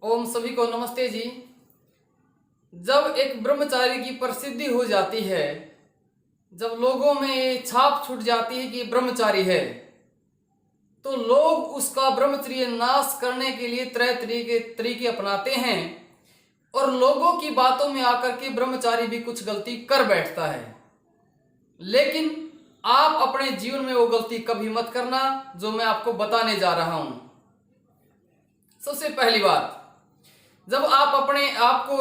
ओम सभी को नमस्ते जी। जब एक ब्रह्मचारी की प्रसिद्धि हो जाती है, जब लोगों में छाप छूट जाती है कि ये ब्रह्मचारी है, तो लोग उसका ब्रह्मचर्य नाश करने के लिए तरह तरीके अपनाते हैं और लोगों की बातों में आकर के ब्रह्मचारी भी कुछ गलती कर बैठता है। लेकिन आप अपने जीवन में वो गलती कभी मत करना जो मैं आपको बताने जा रहा हूं। सबसे पहली बात, जब आप अपने आप को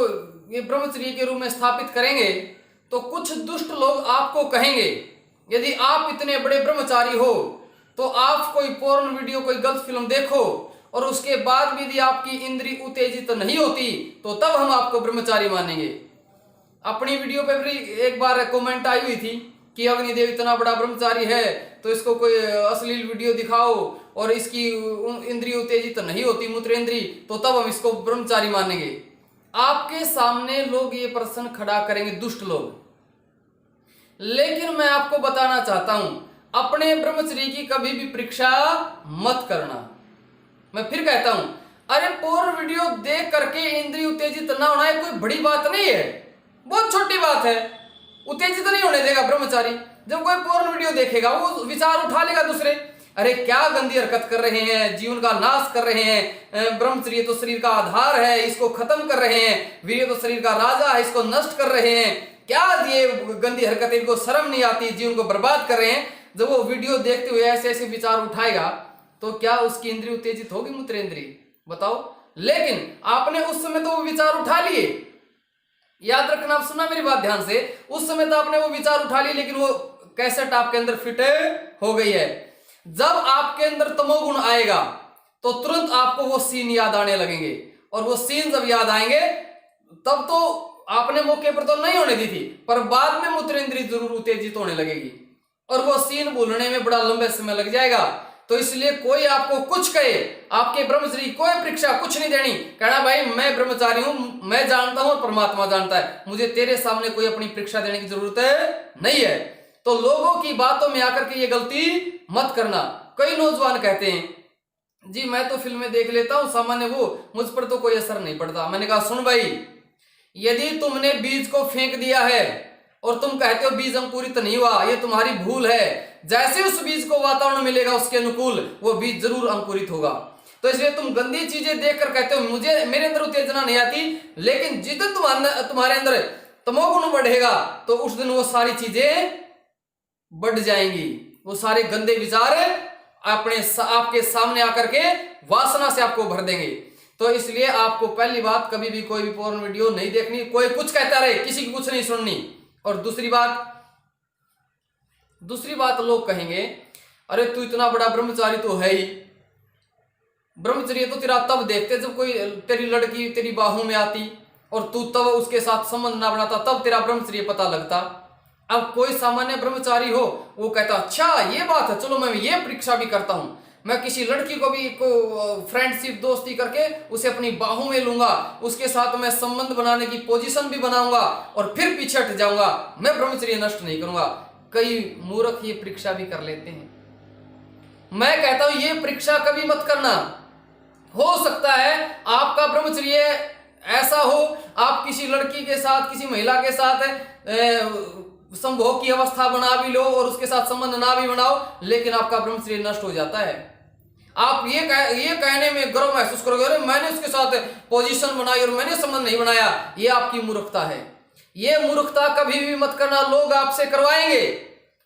ये ब्रह्मचर्य के रूप में स्थापित करेंगे तो कुछ दुष्ट लोग आपको कहेंगे, यदि आप इतने बड़े ब्रह्मचारी हो तो आप कोई पोर्न वीडियो, कोई गलत फिल्म देखो और उसके बाद भी यदि आपकी इंद्री उत्तेजित नहीं होती तो तब हम आपको ब्रह्मचारी मानेंगे। अपनी वीडियो पे भी एक बार कमेंट आई हुई थी कि अग्निदेव इतना बड़ा ब्रह्मचारी है तो इसको कोई अश्लील वीडियो दिखाओ और इसकी इंद्रिय उत्तेजित नहीं होती, मूत्र इंद्री, तो तब हम इसको ब्रह्मचारी मानेंगे। आपके सामने लोग ये प्रश्न खड़ा करेंगे, दुष्ट लोग। लेकिन मैं आपको बताना चाहता हूं, अपने ब्रह्मचर्य की कभी भी परीक्षा मत करना। मैं फिर कहता हूं, अरे पोर्न वीडियो देख करके इंद्रिय उत्तेजित ना होना है कोई बड़ी बात नहीं है, बहुत छोटी बात है। उत्तेजित नहीं होने देगा ब्रह्मचारी। जब कोई पोर्न वीडियो देखेगा वो विचार उठा लेगा दूसरे, अरे क्या गंदी हरकत कर रहे हैं, जीवन का नाश कर रहे हैं, ब्रह्मचर्य तो शरीर का आधार है, इसको खत्म कर रहे हैं, वीर्य तो शरीर का राजा है, इसको नष्ट कर रहे हैं, क्या ये गंदी हरकत, इनको शर्म नहीं आती, जीवन को बर्बाद कर रहे हैं। जब वो वीडियो देखते हुए ऐसे ऐसे विचार उठाएगा तो क्या उसकी इंद्रिय उत्तेजित होगी, मूत्र इंद्रिय? बताओ। लेकिन आपने उस समय तो वो विचार उठा लिए, याद रखना, आप सुना मेरी बात ध्यान से, उस समय तो आपने वो विचार उठा लिए, लेकिन वो कैसेट आपके अंदर फिट हो गई है। जब आपके अंदर तमोगुण आएगा तो तुरंत आपको वो सीन याद आने लगेंगे, और वो सीन जब याद आएंगे तब तो आपने मौके पर तो नहीं होने दी थी, पर बाद में मूत्र इंद्रिय जरूर उत्तेजित होने लगेगी और वो सीन भूलने में बड़ा लंबे समय लग जाएगा। तो इसलिए कोई आपको कुछ कहे, आपके ब्रह्मचर्य कोई परीक्षा कुछ नहीं देनी, कहना भाई मैं ब्रह्मचारी हूं, मैं जानता हूं और परमात्मा जानता है, मुझे तेरे सामने कोई अपनी परीक्षा देने की जरूरत नहीं है। तो लोगों की बातों में आकर के ये गलती मत करना। कई नौजवान कहते हैं जी मैं तो फिल्में देख लेता हूं, सामान्य वो, मुझ पर तो कोई असर नहीं पड़ता। मैंने कहा सुन भाई, यदि तुमने बीज को फेंक दिया है और तुम कहते हो बीज अंकुरित नहीं हुआ, ये तुम्हारी भूल है। जैसे उस बीज को वातावरण मिलेगा उसके अनुकूल, वो बीज जरूर अंकुरित होगा। तो इसलिए तुम गंदी चीजें देखकर कहते हो मुझे, मेरे अंदर उत्तेजना नहीं आती, लेकिन जिस दिन तुम्हारे अंदर तमोगुण बढ़ेगा तो उस दिन वो सारी चीजें बढ़ जाएंगी, वो सारे गंदे विचार आपके सामने आकर के वासना से आपको भर देंगे। तो इसलिए आपको पहली बात, कभी भी कोई भी पोर्न वीडियो नहीं देखनी, कोई कुछ कहता रहे, किसी की कुछ नहीं सुननी। और दूसरी बात लोग कहेंगे, अरे तू इतना बड़ा ब्रह्मचारी तो है ही, ब्रह्मचर्य तो तेरा तब देखते जब कोई तेरी लड़की तेरी बाहों में आती और तू तब उसके साथ संबंध ना बनाता, तब तेरा ब्रह्मचर्य पता लगता। अब कोई सामान्य ब्रह्मचारी हो, वो कहता अच्छा ये बात है, चलो मैं ये परीक्षा भी करता हूं, मैं किसी लड़की को भी फ्रेंडशिप दोस्ती करके उसे अपनी बाहों में लूंगा, उसके साथ मैं संबंध बनाने की पोजीशन भी बनाऊंगा और फिर पीछे हट जाऊंगा, मैं ब्रह्मचर्य नष्ट नहीं करूंगा। कई मूर्ख ये परीक्षा भी कर लेते हैं। मैं कहता हूं ये परीक्षा कभी मत करना। हो सकता है आपका ब्रह्मचर्य ऐसा हो, आप किसी लड़की के साथ, किसी महिला के साथ संभोग की अवस्था बना भी लो और उसके साथ संबंध ना भी बनाओ, लेकिन आपका ब्रह्मचर्य नष्ट हो जाता है। आप ये कहने में गर्व महसूस करोगे, अरे मैंने उसके साथ पोजीशन बनाई और मैंने संबंध नहीं बनाया, ये आपकी मूर्खता है। ये मूर्खता कभी भी मत करना। लोग आपसे करवाएंगे,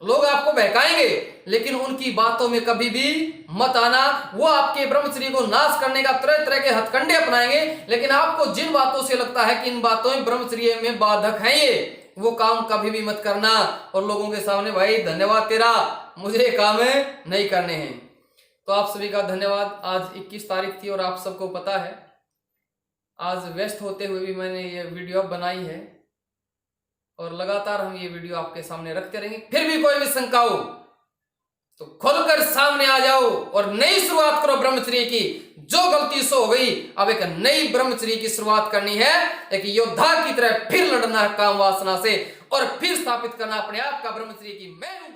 लोग आपको बहकाएंगे, लेकिन उनकी बातों में कभी भी मत आना। वो आपके ब्रह्मचर्य को नाश करने का तरह तरह के हथकंडे अपनाएंगे, लेकिन आपको जिन बातों से लगता है कि इन बातों ब्रह्मचर्य में बाधक है, ये वो काम कभी भी मत करना। और लोगों के सामने भाई धन्यवाद तेरा, मुझे काम नहीं करने हैं। तो आप सभी का धन्यवाद। आज 21 तारीख थी और आप सबको पता है आज व्यस्त होते हुए भी मैंने ये वीडियो बनाई है और लगातार हम ये वीडियो आपके सामने रखते रहेंगे। फिर भी कोई भी शंका हो तो खुलकर सामने आ जाओ और नई शुरुआत करो ब्रह्मचर्य की। जो गलती से हो गई, अब एक नई ब्रह्मचर्य की शुरुआत करनी है, एक योद्धा की तरह फिर लड़ना है काम वासना से और फिर स्थापित करना अपने आप का ब्रह्मचर्य की मैं हूं।